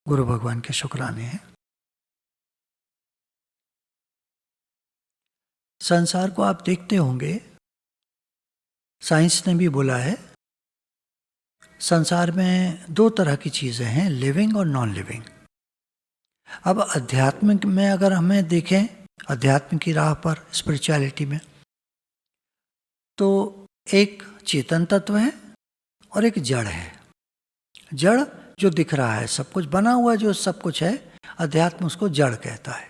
गुरु भगवान के शुक्राने हैं। संसार को आप देखते होंगे, साइंस ने भी बोला है संसार में दो तरह की चीज़ें हैं, लिविंग और नॉन लिविंग। अब आध्यात्मिक में अगर हमें देखें, अध्यात्म की राह पर, स्पिरिचुअलिटी में, तो एक चेतन तत्व है और एक जड़ है। जड़ जो दिख रहा है, सब कुछ बना हुआ जो सब कुछ है, अध्यात्म उसको जड़ कहता है।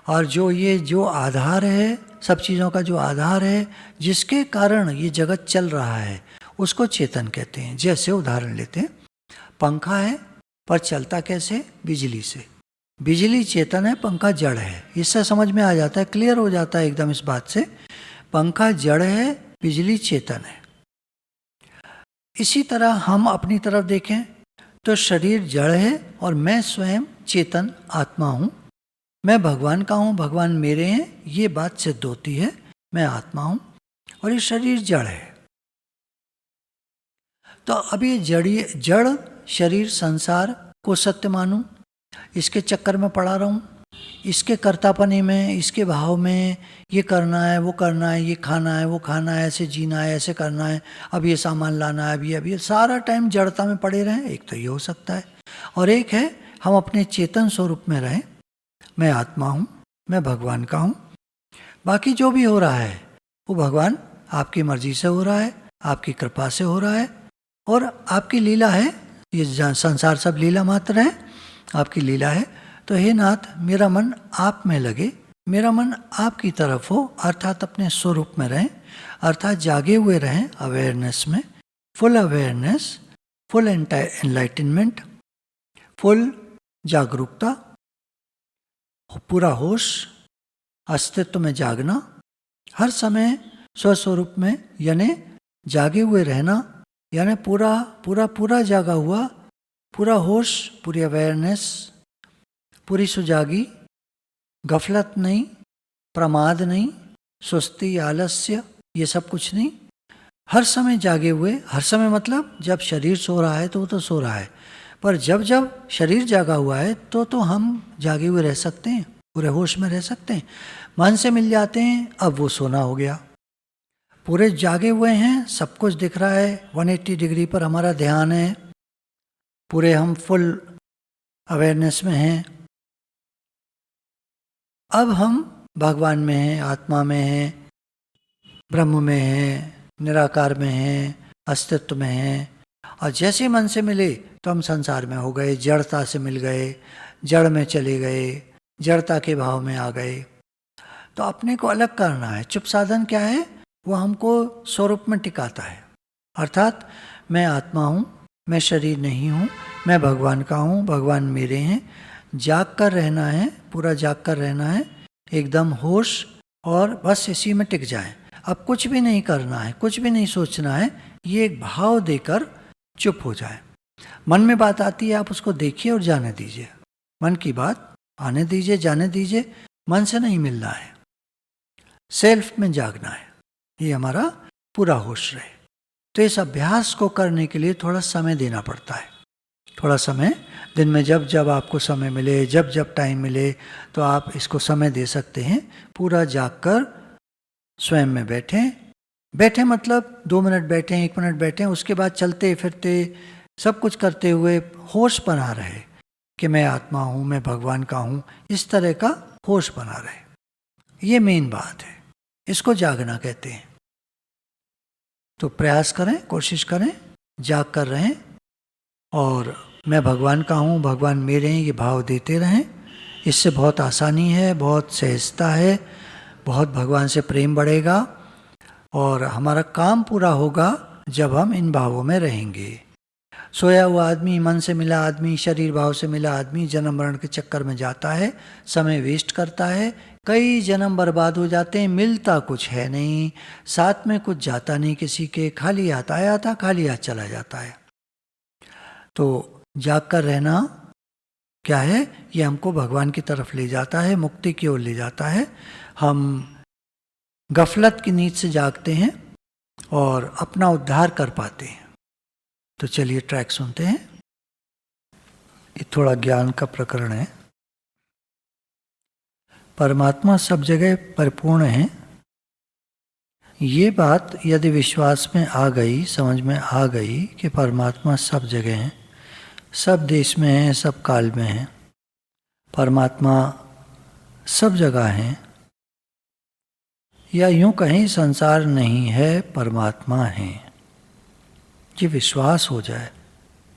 और जो आधार है, सब चीज़ों का जो आधार है, जिसके कारण ये जगत चल रहा है, उसको चेतन कहते हैं। जैसे उदाहरण लेते हैं, पंखा है पर चलता कैसे? बिजली से। बिजली चेतन है, पंखा जड़ है। इससे समझ में आ जाता है, क्लियर हो जाता है एकदम इस बात से, पंखा जड़ है, बिजली चेतन है। इसी तरह हम अपनी तरफ देखें तो शरीर जड़ है और मैं स्वयं चेतन आत्मा हूँ। मैं भगवान का हूँ, भगवान मेरे हैं, ये बात सिद्ध होती है। मैं आत्मा हूँ और ये शरीर जड़ है। तो अब ये जड़ शरीर संसार को सत्य मानूं, इसके चक्कर में पड़ा रहूं, इसके कर्तापने में, इसके भाव में, ये करना है, वो करना है, ये खाना है, वो खाना है, ऐसे जीना है, ऐसे करना है, अब ये सामान लाना है, अब ये सारा टाइम जड़ता में पड़े रहें। एक तो ये हो सकता है, और एक है हम अपने चेतन स्वरूप में रहें। मैं आत्मा हूँ, मैं भगवान का हूँ, बाकी जो भी हो रहा है वो भगवान आपकी मर्जी से हो रहा है, आपकी कृपा से हो रहा है, और आपकी लीला है। ये संसार सब लीला मात्र है, आपकी लीला है। तो हे नाथ, मेरा मन आप में लगे, मेरा मन आपकी तरफ हो, अर्थात अपने स्वरूप में रहें, अर्थात जागे हुए रहें, अवेयरनेस में, full awareness, full enlightenment, full जागरूकता, पूरा होश, अस्तित्व में जागना, हर समय स्वस्वरूप में, यानी जागे हुए रहना, यानी पूरा पूरा पूरा जागा हुआ, पूरा होश, पूरी अवेयरनेस, पूरी सुजागी, गफलत नहीं, प्रमाद नहीं, सुस्ती, आलस्य, ये सब कुछ नहीं, हर समय जागे हुए। हर समय मतलब जब शरीर सो रहा है तो वो तो सो रहा है, पर जब जब शरीर जागा हुआ है तो हम जागे हुए रह सकते हैं, पूरे होश में रह सकते हैं। मन से मिल जाते हैं, अब वो सोना हो गया। पूरे जागे हुए हैं, सब कुछ दिख रहा है, 180 डिग्री पर हमारा ध्यान है, पूरे हम फुल अवेयरनेस में हैं। अब हम भगवान में हैं, आत्मा में हैं, ब्रह्म में हैं, निराकार में हैं, अस्तित्व में हैं। और जैसे मन से मिले तो हम संसार में हो गए, जड़ता से मिल गए, जड़ में चले गए, जड़ता के भाव में आ गए। तो अपने को अलग करना है। चुप साधन क्या है? वो हमको स्वरूप में टिकाता है, अर्थात मैं आत्मा हूँ, मैं शरीर नहीं हूँ, मैं भगवान का हूँ, भगवान मेरे हैं। जाग कर रहना है, पूरा जाग कर रहना है, एकदम होश, और बस इसी में टिक जाए। अब कुछ भी नहीं करना है, कुछ भी नहीं सोचना है, ये एक भाव देकर चुप हो जाए। मन में बात आती है, आप उसको देखिए और जाने दीजिए। मन की बात आने दीजिए, जाने दीजिए, मन से नहीं मिलना है, सेल्फ में जागना है, ये हमारा पूरा होश रहे। तो इस अभ्यास को करने के लिए थोड़ा समय देना पड़ता है। थोड़ा समय दिन में जब जब आपको समय मिले, जब जब टाइम मिले, तो आप इसको समय दे सकते हैं। पूरा जागकर स्वयं में बैठें मतलब 2 मिनट बैठें, 1 मिनट बैठें, उसके बाद चलते फिरते सब कुछ करते हुए होश बना रहे कि मैं आत्मा हूँ, मैं भगवान का हूँ, इस तरह का होश बना रहे। ये मेन बात है, इसको जागना कहते हैं। तो प्रयास करें, कोशिश करें, जाग कर रहें, और मैं भगवान का हूँ, भगवान मेरे हैं, ये भाव देते रहें। इससे बहुत आसानी है, बहुत सहजता है, बहुत भगवान से प्रेम बढ़ेगा, और हमारा काम पूरा होगा जब हम इन भावों में रहेंगे। सोया हुआ आदमी, मन से मिला आदमी, शरीर भाव से मिला आदमी जन्म मरण के चक्कर में जाता है, समय वेस्ट करता है, कई जन्म बर्बाद हो जाते हैं, मिलता कुछ है नहीं, साथ में कुछ जाता नहीं किसी के, खाली आता है, आता खाली हाथ चला जाता है। तो जाग कर रहना क्या है? ये हमको भगवान की तरफ ले जाता है, मुक्ति की ओर ले जाता है। हम गफलत की नींद से जागते हैं और अपना उद्धार कर पाते हैं। तो चलिए ट्रैक सुनते हैं। ये थोड़ा ज्ञान का प्रकरण है। परमात्मा सब जगह परिपूर्ण है, ये बात यदि विश्वास में आ गई, समझ में आ गई कि परमात्मा सब जगह है, सब देश में है, सब काल में है, परमात्मा सब जगह है, या यूं कहीं संसार नहीं है, परमात्मा है, ये विश्वास हो जाए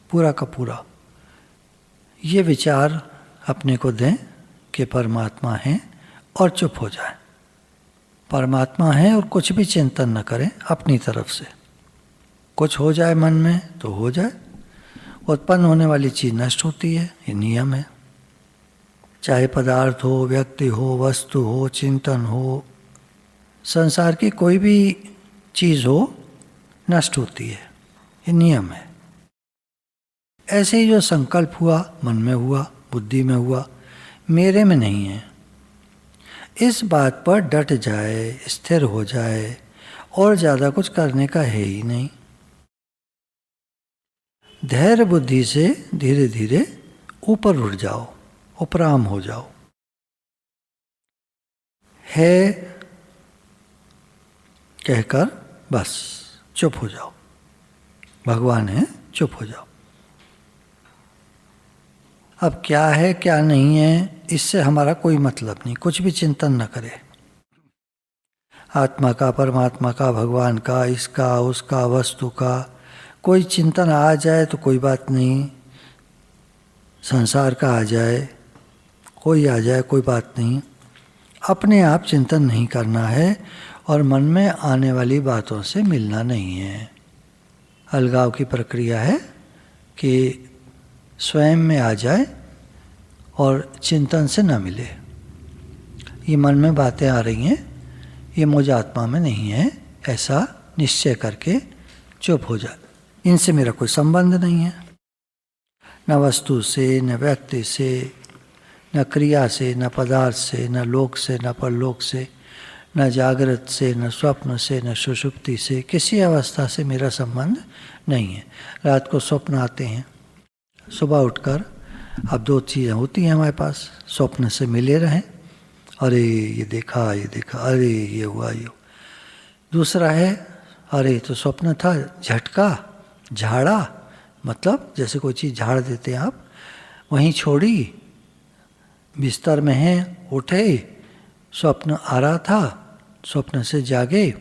पूरा का पूरा, ये विचार अपने को दें कि परमात्मा है और चुप हो जाए। परमात्मा है और कुछ भी चिंतन न करें अपनी तरफ से। कुछ हो जाए मन में तो हो जाए, उत्पन्न होने वाली चीज़ नष्ट होती है, ये नियम है। चाहे पदार्थ हो, व्यक्ति हो, वस्तु हो, चिंतन हो, संसार की कोई भी चीज़ हो नष्ट होती है, ये नियम है। ऐसे ही जो संकल्प हुआ मन में हुआ, बुद्धि में हुआ, मेरे में नहीं है, इस बात पर डट जाए, स्थिर हो जाए, और ज़्यादा कुछ करने का है ही नहीं। धैर्य बुद्धि से धीरे धीरे ऊपर उठ जाओ, उपराम हो जाओ। है कहकर बस चुप हो जाओ, भगवान है, चुप हो जाओ। अब क्या है क्या नहीं है इससे हमारा कोई मतलब नहीं, कुछ भी चिंतन न करे। आत्मा का, परमात्मा का, भगवान का, इसका उसका, वस्तु का कोई चिंतन आ जाए तो कोई बात नहीं, संसार का आ जाए, कोई आ जाए कोई बात नहीं, अपने आप चिंतन नहीं करना है और मन में आने वाली बातों से मिलना नहीं है। अलगाव की प्रक्रिया है कि स्वयं में आ जाए और चिंतन से न मिले। ये मन में बातें आ रही हैं, ये मुझ आत्मा में नहीं है, ऐसा निश्चय करके चुप हो जाए। इनसे मेरा कोई संबंध नहीं है, न वस्तु से, न व्यक्ति से, न क्रिया से, न पदार्थ से, न लोक से, न परलोक से, न जागृत से, न स्वप्न से, न सुषुप्ति से, किसी अवस्था से मेरा संबंध नहीं है। रात को स्वप्न आते हैं, सुबह उठकर अब दो चीज़ें होती हैं हमारे पास, स्वप्न से मिले रहें, अरे ये देखा, ये देखा, अरे ये हुआ, ये हुआ। दूसरा है, अरे तो स्वप्न था, झटका, झाड़ा, मतलब जैसे कोई चीज़ झाड़ देते हैं आप, वहीं छोड़ी, बिस्तर में हैं, उठे, स्वप्न आ रहा था, स्वप्न से जागे,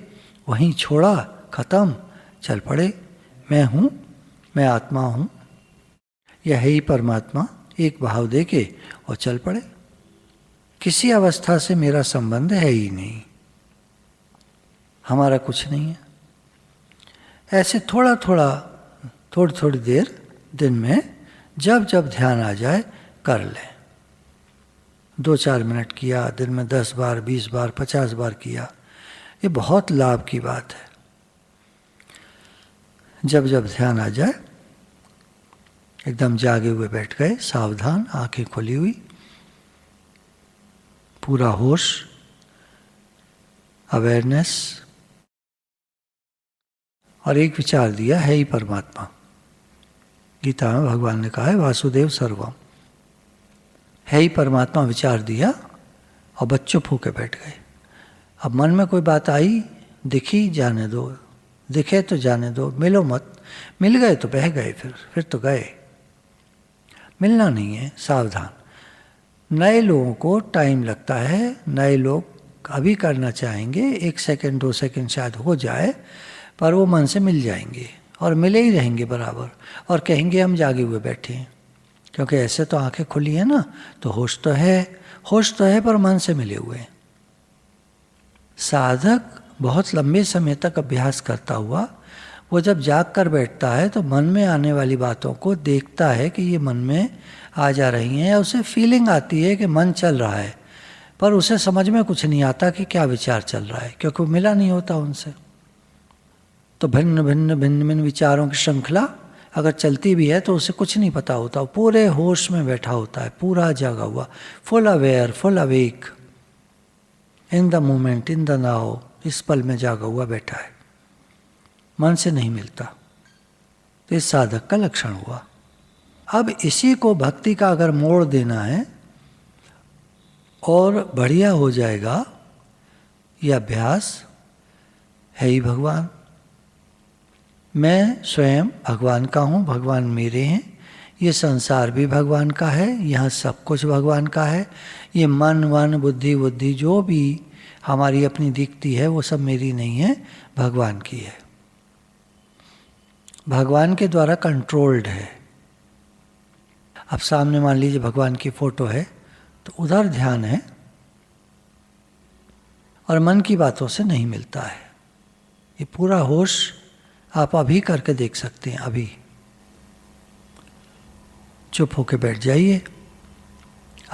वहीं छोड़ा, खत्म, चल पड़े, मैं हूँ, मैं आत्मा हूँ, यह है ही परमात्मा, एक भाव दे के और चल पड़े। किसी अवस्था से मेरा संबंध है ही नहीं, हमारा कुछ नहीं है। ऐसे थोड़ा थोड़ा, थोड़ी थोड़ी देर दिन में जब जब ध्यान आ जाए कर लें। 2-4 मिनट किया, दिन में 10 बार, 20 बार, 50 बार किया, ये बहुत लाभ की बात है। जब जब ध्यान आ जाए, एकदम जागे हुए बैठ गए, सावधान, आंखें खुली हुई, पूरा होश, अवेयरनेस, और एक विचार दिया, है ही परमात्मा। गीता में भगवान ने कहा है वासुदेव सर्वम, है ही परमात्मा विचार दिया और बस चुप होकर बैठ गए। अब मन में कोई बात आई, दिखी, जाने दो, दिखे तो जाने दो, मिलो मत, मिल गए तो बह गए, फिर तो गए, मिलना नहीं है, सावधान। नए लोगों को टाइम लगता है, नए लोग अभी करना चाहेंगे, 1 सेकंड 2 सेकंड शायद हो जाए, पर वो मन से मिल जाएंगे और मिले ही रहेंगे बराबर, और कहेंगे हम जागे हुए बैठे हैं, क्योंकि ऐसे तो आंखें खुली है ना, तो होश तो है, होश तो है पर मन से मिले हुए हैं। साधक बहुत लंबे समय तक अभ्यास करता हुआ वो जब जाग कर बैठता है तो मन में आने वाली बातों को देखता है कि ये मन में आ जा रही हैं, या उसे फीलिंग आती है कि मन चल रहा है, पर उसे समझ में कुछ नहीं आता कि क्या विचार चल रहा है, क्योंकि वो मिला नहीं होता उनसे। तो भिन्न भिन्न भिन्न भिन्न विचारों की श्रृंखला अगर चलती भी है तो उसे कुछ नहीं पता होता, वो पूरे होश में बैठा होता है, पूरा जागा हुआ, full aware, full awake, in the moment, in the now, इस पल में जागा हुआ बैठा है, मन से नहीं मिलता। तो इस साधक का लक्षण हुआ। अब इसी को भक्ति का अगर मोड़ देना है और बढ़िया हो जाएगा, ये अभ्यास है ही भगवान। मैं स्वयं भगवान का हूँ, भगवान मेरे हैं, ये संसार भी भगवान का है, यहाँ सब कुछ भगवान का है, ये मन वन बुद्धि जो भी हमारी अपनी दिखती है वो सब मेरी नहीं है, भगवान की है, भगवान के द्वारा कंट्रोल्ड है। अब सामने मान लीजिए भगवान की फोटो है तो उधर ध्यान है और मन की बातों से नहीं मिलता है। ये पूरा होश आप अभी करके देख सकते हैं। अभी चुप होके बैठ जाइए,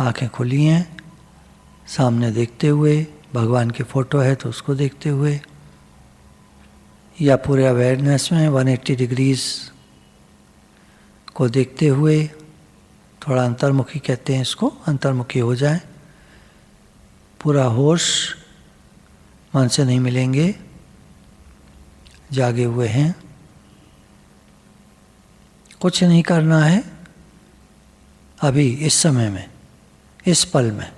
आंखें खुली हैं, सामने देखते हुए, भगवान की फोटो है तो उसको देखते हुए, या पूरे अवेयरनेस में 180 डिग्रीज को देखते हुए, थोड़ा अंतर्मुखी कहते हैं इसको, अंतर्मुखी हो जाए, पूरा होश, मन से नहीं मिलेंगे, जागे हुए हैं, कुछ नहीं करना है अभी इस समय में, इस पल में।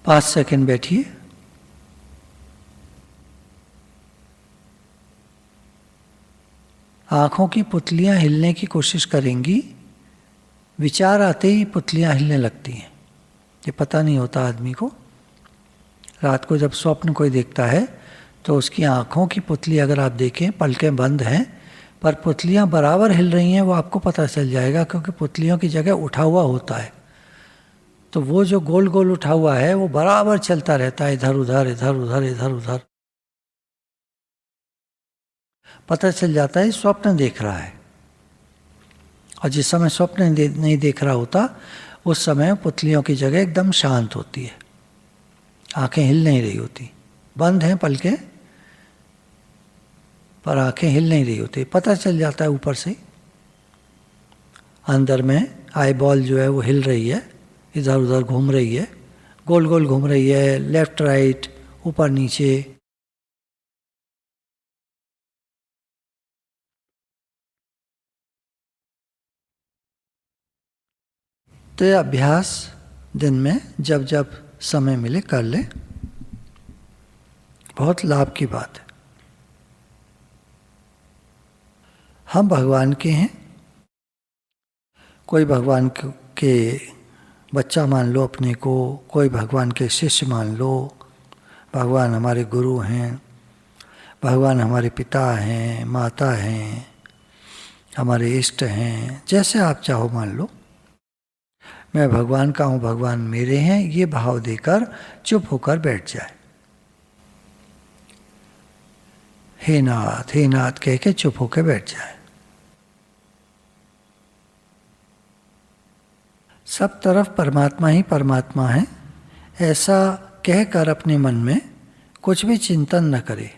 5 सेकंड बैठिए, आँखों की पुतलियाँ हिलने की कोशिश करेंगी, विचार आते ही पुतलियाँ हिलने लगती हैं, ये पता नहीं होता आदमी को। रात को जब स्वप्न कोई देखता है तो उसकी आँखों की पुतली अगर आप देखें, पलकें बंद हैं पर पुतलियाँ बराबर हिल रही हैं, वो आपको पता चल जाएगा, क्योंकि पुतलियों की जगह उठा हुआ होता है, तो वो जो गोल गोल उठा हुआ है वो बराबर चलता रहता है, इधर उधर इधर उधर इधर उधर, पता चल जाता है स्वप्न देख रहा है। और जिस समय स्वप्न नहीं देख रहा होता उस समय पुतलियों की जगह एकदम शांत होती है, आंखें हिल नहीं रही होती, बंद हैं पलकें पर आंखें हिल नहीं रही होती, पता चल जाता है ऊपर से। अंदर में आई बॉल जो है वो हिल रही है, इधर उधर घूम रही है, गोल गोल घूम रही है, लेफ्ट राइट ऊपर नीचे। तो ये अभ्यास दिन में जब जब समय मिले कर ले, बहुत लाभ की बात है। हम भगवान के हैं, कोई भगवान के बच्चा मान लो अपने को, कोई भगवान के शिष्य मान लो, भगवान हमारे गुरु हैं, भगवान हमारे पिता हैं, माता हैं, हमारे इष्ट हैं, जैसे आप चाहो मान लो। मैं भगवान का हूँ, भगवान मेरे हैं, ये भाव देकर चुप होकर बैठ जाए। हे नाथ कह के चुप होकर बैठ जाए। सब तरफ परमात्मा ही परमात्मा है, ऐसा कहकर अपने मन में कुछ भी चिंतन न करे।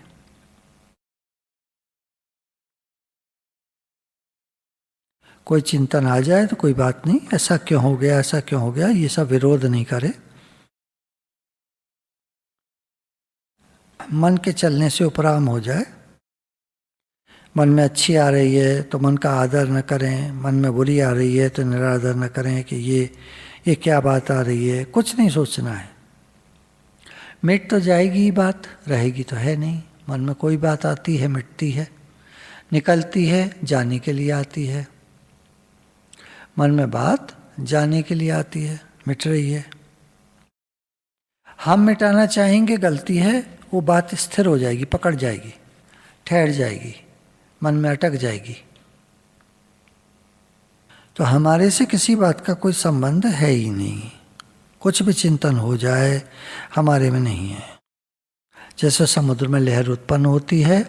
कोई चिंतन आ जाए तो कोई बात नहीं, ऐसा क्यों हो गया, ऐसा क्यों हो गया, ये सब विरोध नहीं करे। मन के चलने से उपराम हो जाए। मन में अच्छी आ रही है तो मन का आदर न करें, मन में बुरी आ रही है तो निरादर न करें कि ये क्या बात आ रही है, कुछ नहीं सोचना है। मिट तो जाएगी ही बात, रहेगी तो है नहीं। मन में कोई बात आती है मिटती है, निकलती है जाने के लिए आती है। मन में बात जाने के लिए आती है, मिट रही है। हम मिटाना चाहेंगे, गलती है, वो बात स्थिर हो जाएगी, पकड़ जाएगी, ठहर जाएगी, मन में अटक जाएगी। तो हमारे से किसी बात का कोई संबंध है ही नहीं। कुछ भी चिंतन हो जाए हमारे में नहीं है। जैसे समुद्र में लहर उत्पन्न होती है,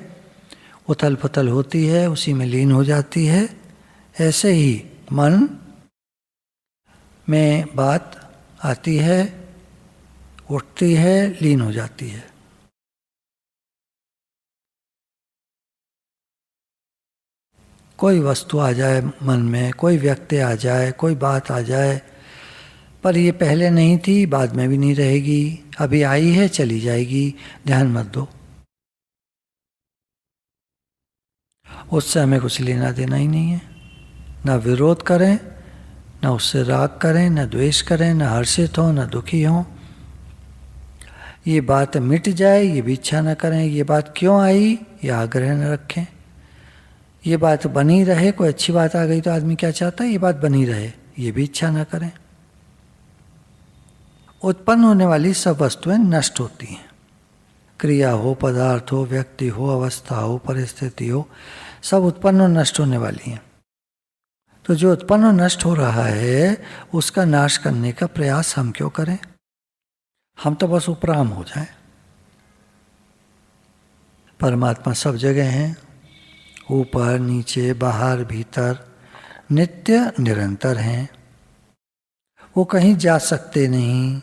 उथल पुथल होती है, उसी में लीन हो जाती है, ऐसे ही मन में बात आती है, उठती है, लीन हो जाती है। कोई वस्तु आ जाए मन में, कोई व्यक्ति आ जाए, कोई बात आ जाए, पर ये पहले नहीं थी, बाद में भी नहीं रहेगी, अभी आई है चली जाएगी, ध्यान मत दो। उससे हमें कुछ लेना देना ही नहीं है। न विरोध करें, न उससे राग करें, न द्वेष करें, न हर्षित हो, न दुखी हो। ये बात मिट जाए ये भी इच्छा न करें। ये बात क्यों आई ये आग्रह न रखें। ये बात बनी रहे, कोई अच्छी बात आ गई तो आदमी क्या चाहता है, ये बात बनी रहे, ये भी इच्छा न करें। उत्पन्न होने वाली सब वस्तुएं नष्ट होती हैं। क्रिया हो, पदार्थ हो, व्यक्ति हो, अवस्था हो, परिस्थिति हो, सब उत्पन्न और नष्ट होने वाली हैं। तो जो उत्पन्न और नष्ट हो रहा है उसका नाश करने का प्रयास हम क्यों करें? हम तो बस उपराम हो जाएं। परमात्मा सब जगह हैं, ऊपर नीचे बाहर भीतर, नित्य निरंतर हैं। वो कहीं जा सकते नहीं।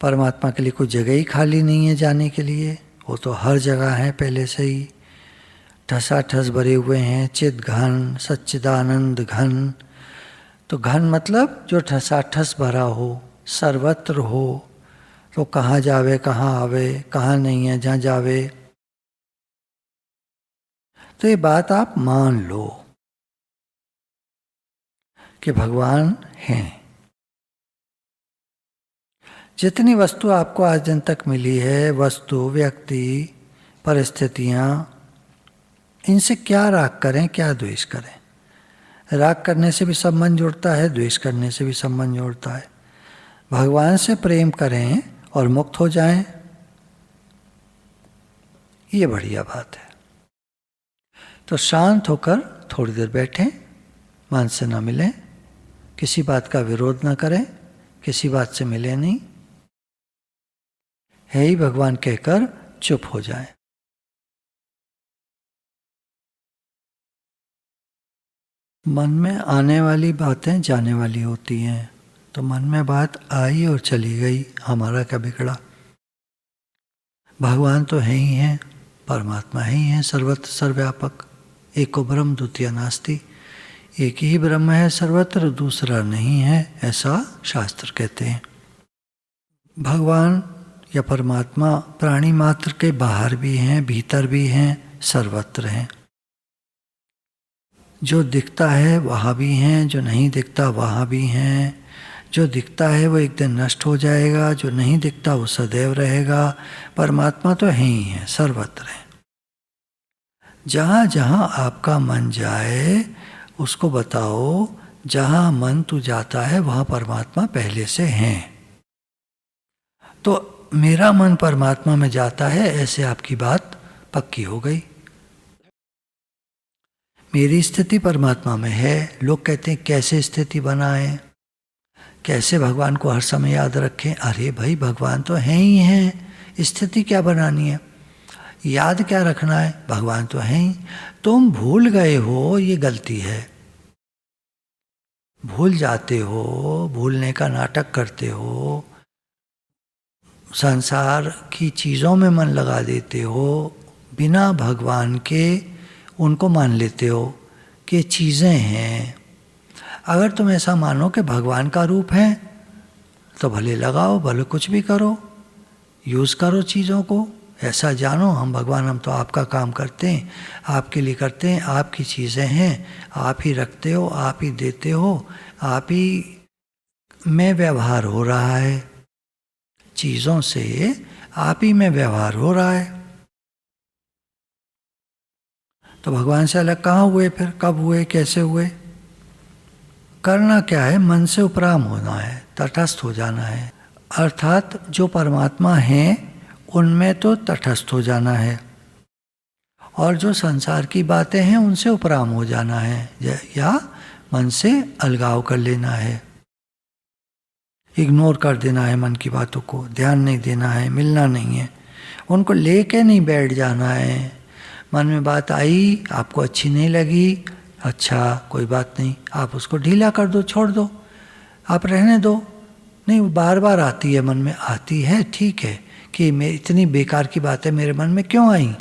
परमात्मा के लिए कोई जगह ही खाली नहीं है जाने के लिए। वो तो हर जगह है पहले से ही, ठसाठस भरे हुए हैं। चिद घन, सच्चिदानंद घन। तो घन मतलब जो ठसाठस भरा हो, सर्वत्र हो। तो कहाँ जावे कहाँ आवे, कहाँ नहीं है जहाँ जावे। तो ये बात आप मान लो कि भगवान हैं। जितनी वस्तु आपको आज दिन तक मिली है, वस्तु, व्यक्ति, परिस्थितियाँ, इनसे क्या राग करें, क्या द्वेष करें? राग करने से भी सब मन जुड़ता है, द्वेष करने से भी सब मन जुड़ता है। भगवान से प्रेम करें और मुक्त हो जाएं, ये बढ़िया बात है। तो शांत होकर थोड़ी देर बैठें, मन से न मिलें, किसी बात का विरोध न करें, किसी बात से मिले नहीं, है ही भगवान कहकर चुप हो जाएं। मन में आने वाली बातें जाने वाली होती हैं। तो मन में बात आई और चली गई, हमारा क्या बिगड़ा? भगवान तो है ही हैं, परमात्मा ही हैं, सर्वत्र सर्वव्यापक। एको ब्रह्म द्वितीय नास्ति। एक ही ब्रह्म है सर्वत्र, दूसरा नहीं है, ऐसा शास्त्र कहते हैं। भगवान या परमात्मा प्राणी मात्र के बाहर भी हैं, भीतर भी हैं, सर्वत्र हैं। जो दिखता है वहाँ भी हैं, जो नहीं दिखता वहाँ भी हैं। जो दिखता है वो एक दिन नष्ट हो जाएगा, जो नहीं दिखता वो सदैव रहेगा। परमात्मा तो है ही है, सर्वत्र है। जहाँ जहाँ आपका मन जाए उसको बताओ, जहाँ मन तू जाता है वहाँ परमात्मा पहले से हैं। तो मेरा मन परमात्मा में जाता है, ऐसे आपकी बात पक्की हो गई। मेरी स्थिति परमात्मा में है। लोग कहते हैं कैसे स्थिति बनाएं, कैसे भगवान को हर समय याद रखें। अरे भाई, भगवान तो हैं ही हैं, स्थिति क्या बनानी है, याद क्या रखना है? भगवान तो हैं ही। तुम भूल गए हो, ये गलती है। भूल जाते हो, भूलने का नाटक करते हो, संसार की चीज़ों में मन लगा देते हो, बिना भगवान के उनको मान लेते हो कि चीज़ें हैं। अगर तुम ऐसा मानो कि भगवान का रूप है तो भले लगाओ, भले कुछ भी करो, यूज़ करो चीज़ों को। ऐसा जानो हम भगवान, हम तो आपका काम करते हैं, आपके लिए करते हैं, आपकी चीज़ें हैं, आप ही रखते हो, आप ही देते हो, आप ही में व्यवहार हो रहा है, चीज़ों से आप ही में व्यवहार हो रहा है। तो भगवान से अलग कहाँ हुए फिर? कब हुए, कैसे हुए? करना क्या है? मन से उपराम होना है, तटस्थ हो जाना है। अर्थात जो परमात्मा हैं उनमें तो तटस्थ हो जाना है, और जो संसार की बातें हैं उनसे उपराम हो जाना है, या मन से अलगाव कर लेना है, इग्नोर कर देना है मन की बातों को, ध्यान नहीं देना है, मिलना नहीं है, उनको लेके नहीं बैठ जाना है। मन में बात आई, आपको अच्छी नहीं लगी, अच्छा कोई बात नहीं, आप उसको ढीला कर दो, छोड़ दो, आप रहने दो। नहीं, वो बार बार आती है, मन में आती है, ठीक है, कि मैं इतनी बेकार की बातें मेरे मन में क्यों आई,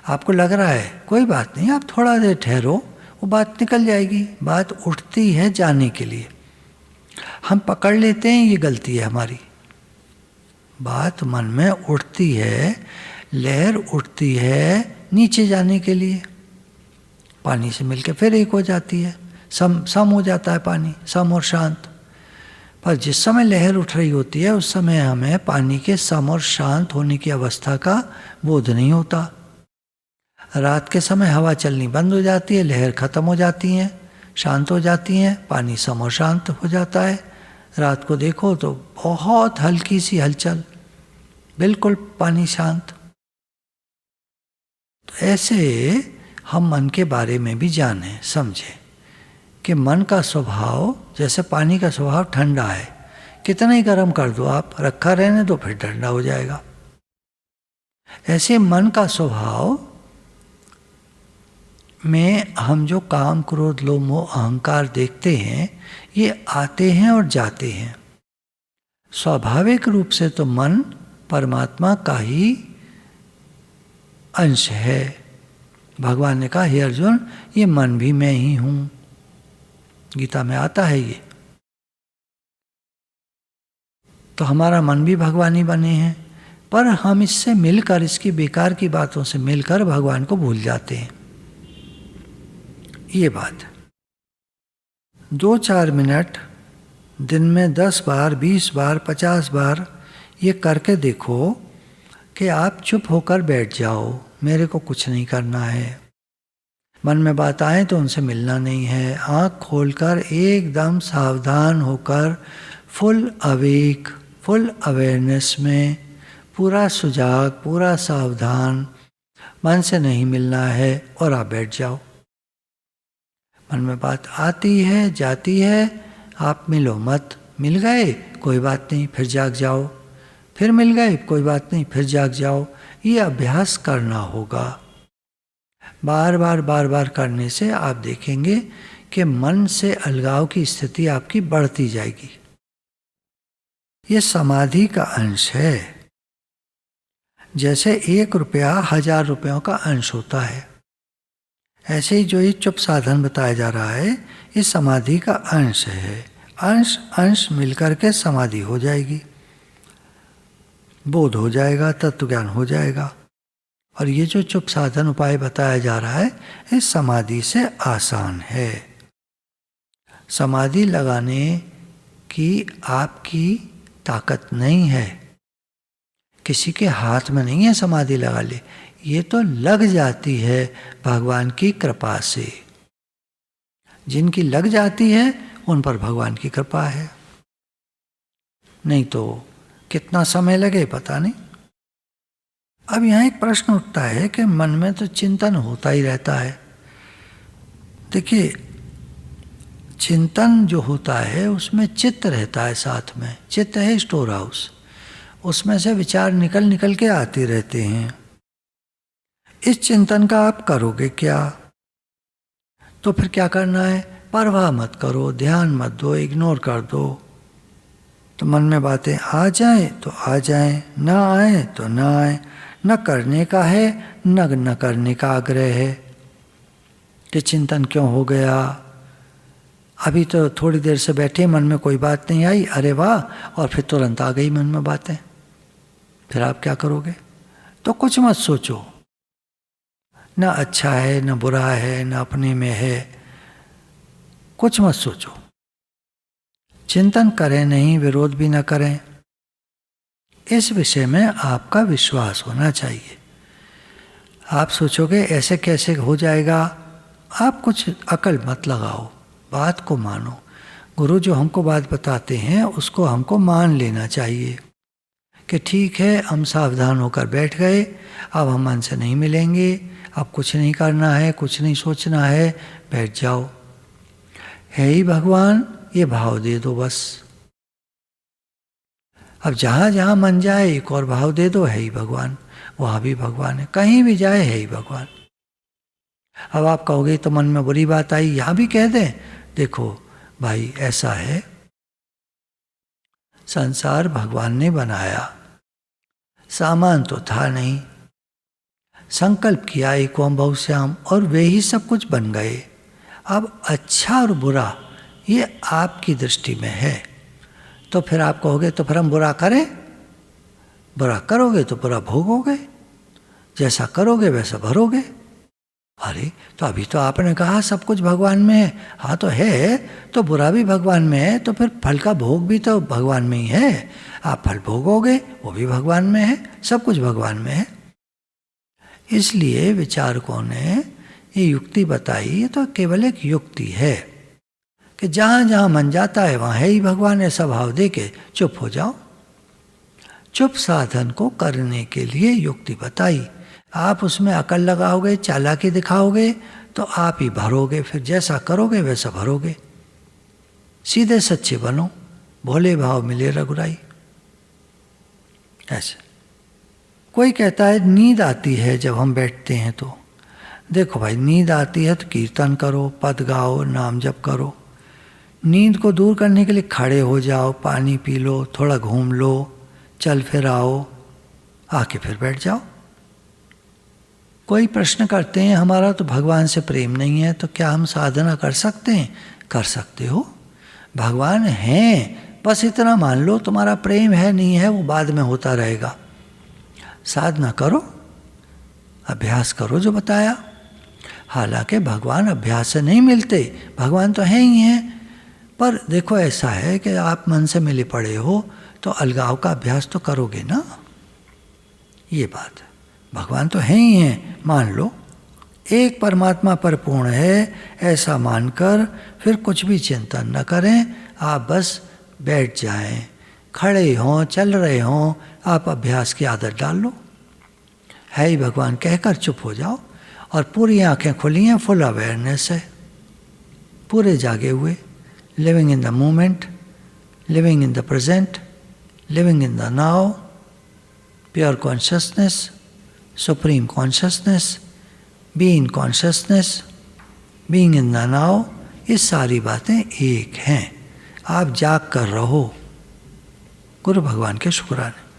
आपको लग रहा है, कोई बात नहीं, आप थोड़ा देर ठहरो, वो बात निकल जाएगी। बात उठती है जाने के लिए, हम पकड़ लेते हैं, ये गलती है हमारी। बात मन में उठती है, लहर उठती है नीचे जाने के लिए, पानी से मिलके फिर एक हो जाती है, सम हो जाता है पानी, सम और शांत। पर जिस समय लहर उठ रही होती है उस समय हमें पानी के सम और शांत होने की अवस्था का बोध नहीं होता। रात के समय हवा चलनी बंद हो जाती है, लहर खत्म हो जाती हैं, शांत हो जाती हैं, पानी सम और शांत हो जाता है। रात को देखो तो बहुत हल्की सी हलचल, बिल्कुल पानी शांत। तो ऐसे हम मन के बारे में भी जानें, समझें कि मन का स्वभाव जैसे पानी का स्वभाव ठंडा है, कितना ही गर्म कर दो आप, रखा रहने दो फिर ठंडा हो जाएगा। ऐसे मन का स्वभाव में हम जो काम क्रोध लोभ मोह अहंकार देखते हैं ये आते हैं और जाते हैं। स्वाभाविक रूप से तो मन परमात्मा का ही अंश है। भगवान ने कहा, हे अर्जुन ये मन भी मैं ही हूं, गीता में आता है ये। तो हमारा मन भी भगवान ही बने हैं, पर हम इससे मिलकर, इसकी बेकार की बातों से मिलकर भगवान को भूल जाते हैं। ये बात 2-4 मिनट दिन में 10 बार, 20 बार, 50 बार ये करके देखो कि आप चुप होकर बैठ जाओ, मेरे को कुछ नहीं करना है। मन में बात आए तो उनसे मिलना नहीं है। आँख खोलकर एकदम सावधान होकर फुल अवेक, फुल अवेयरनेस में, पूरा सुजाग, पूरा सावधान, मन से नहीं मिलना है और आप बैठ जाओ। मन में बात आती है, जाती है, आप मिलो मत। मिल गए कोई बात नहीं, फिर जाग जाओ। फिर मिल गए कोई बात नहीं, फिर जाग जाओ। ये अभ्यास करना होगा। बार बार करने से आप देखेंगे कि मन से अलगाव की स्थिति आपकी बढ़ती जाएगी। ये समाधि का अंश है। जैसे 1 रुपया 1000 रुपयों का अंश होता है, ऐसे ही जो ये चुप साधन बताया जा रहा है ये समाधि का अंश है। अंश अंश मिलकर के समाधि हो जाएगी, बोध हो जाएगा, तत्व ज्ञान हो जाएगा। और ये जो चुप साधन उपाय बताया जा रहा है इस समाधि से आसान है। समाधि लगाने की आपकी ताकत नहीं है, किसी के हाथ में नहीं है समाधि लगा ले, ये तो लग जाती है भगवान की कृपा से। जिनकी लग जाती है उन पर भगवान की कृपा है, नहीं तो कितना समय लगे पता नहीं। अब यहाँ एक प्रश्न उठता है कि मन में तो चिंतन होता ही रहता है। देखिए, चिंतन जो होता है उसमें चित्त रहता है साथ में। चित्त है स्टोर हाउस, उसमें से विचार निकल निकल के आते रहते हैं। इस चिंतन का आप करोगे क्या? तो फिर क्या करना है? परवाह मत करो, ध्यान मत दो, इग्नोर कर दो। तो मन में बातें आ जाएं तो आ जाएं, ना आए तो ना आए। न करने का है न करने का आग्रह है कि चिंतन क्यों हो गया। अभी तो थोड़ी देर से बैठे, मन में कोई बात नहीं आई, अरे वाह, और फिर तुरंत आ गई मन में बातें। फिर आप क्या करोगे? तो कुछ मत सोचो, न अच्छा है न बुरा है न अपने में है, कुछ मत सोचो। चिंतन करें नहीं, विरोध भी न करें। इस विषय में आपका विश्वास होना चाहिए। आप सोचोगे ऐसे कैसे हो जाएगा, आप कुछ अकल मत लगाओ, बात को मानो। गुरु जो हमको बात बताते हैं उसको हमको मान लेना चाहिए कि ठीक है, हम सावधान होकर बैठ गए, अब हम मन से नहीं मिलेंगे, अब कुछ नहीं करना है, कुछ नहीं सोचना है, बैठ जाओ। है ही भगवान, ये भाव दे दो बस। अब जहाँ जहाँ मन जाए एक और भाव दे दो, है ही भगवान, वहाँ भी भगवान है, कहीं भी जाए है ही भगवान। अब आप कहोगे तो मन में बुरी बात आई, यहाँ भी कह दें। देखो भाई, ऐसा है, संसार भगवान ने बनाया, सामान तो था नहीं, संकल्प किया एक ओम बहुश्याम, और वे ही सब कुछ बन गए। अब अच्छा और बुरा ये आपकी दृष्टि में है। तो फिर आप कहोगे तो फिर हम बुरा करें? बुरा करोगे तो बुरा भोगोगे, जैसा करोगे वैसा भरोगे। अरे तो अभी तो आपने कहा सब कुछ भगवान में है। हाँ तो है, तो बुरा भी भगवान में है, तो फिर फल का भोग भी तो भगवान में ही है। आप फल भोगोगे वो भी भगवान में है, सब कुछ भगवान में है। इसलिए विचारकों ने ये युक्ति बताई, ये तो केवल एक युक्ति है कि जहाँ जहाँ मन जाता है वहाँ है ही भगवान, ऐसा भाव दे के चुप हो जाओ। चुप साधन को करने के लिए युक्ति बताई। आप उसमें अकल लगाओगे, चालाकी दिखाओगे तो आप ही भरोगे, फिर जैसा करोगे वैसा भरोगे। सीधे सच्चे बनो, भोले भाव मिले रघुराई। ऐसे कोई कहता है नींद आती है जब हम बैठते हैं, तो देखो भाई, नींद आती है तो कीर्तन करो, पद गाओ, नाम जप करो। नींद को दूर करने के लिए खड़े हो जाओ, पानी पी लो, थोड़ा घूम लो, चल फिर आओ, आके फिर बैठ जाओ। कोई प्रश्न करते हैं हमारा तो भगवान से प्रेम नहीं है, तो क्या हम साधना कर सकते हैं? कर सकते हो, भगवान हैं, बस इतना मान लो। तुम्हारा प्रेम है नहीं है वो बाद में होता रहेगा। साधना करो, अभ्यास करो जो बताया। हालांकि भगवान अभ्यास से नहीं मिलते, भगवान तो हैं ही हैं। पर देखो ऐसा है कि आप मन से मिले पड़े हो तो अलगाव का अभ्यास तो करोगे ना, ये बात है। भगवान तो हैं ही हैं, मान लो। एक परमात्मा परिपूर्ण है ऐसा मानकर फिर कुछ भी चिंतन न करें, आप बस बैठ जाएं, खड़े हों, चल रहे हों, आप अभ्यास की आदत डाल लो। है ही भगवान कहकर चुप हो जाओ और पूरी आंखें खुली हैं, फुल अवेयरनेस है, पूरे जागे हुए, living in the moment, living in the present, living in the now, pure consciousness, supreme consciousness, being consciousness, being in the now, ये सारी बातें एक हैं। आप जाग कर रहो। गुरु भगवान के शुक्राने।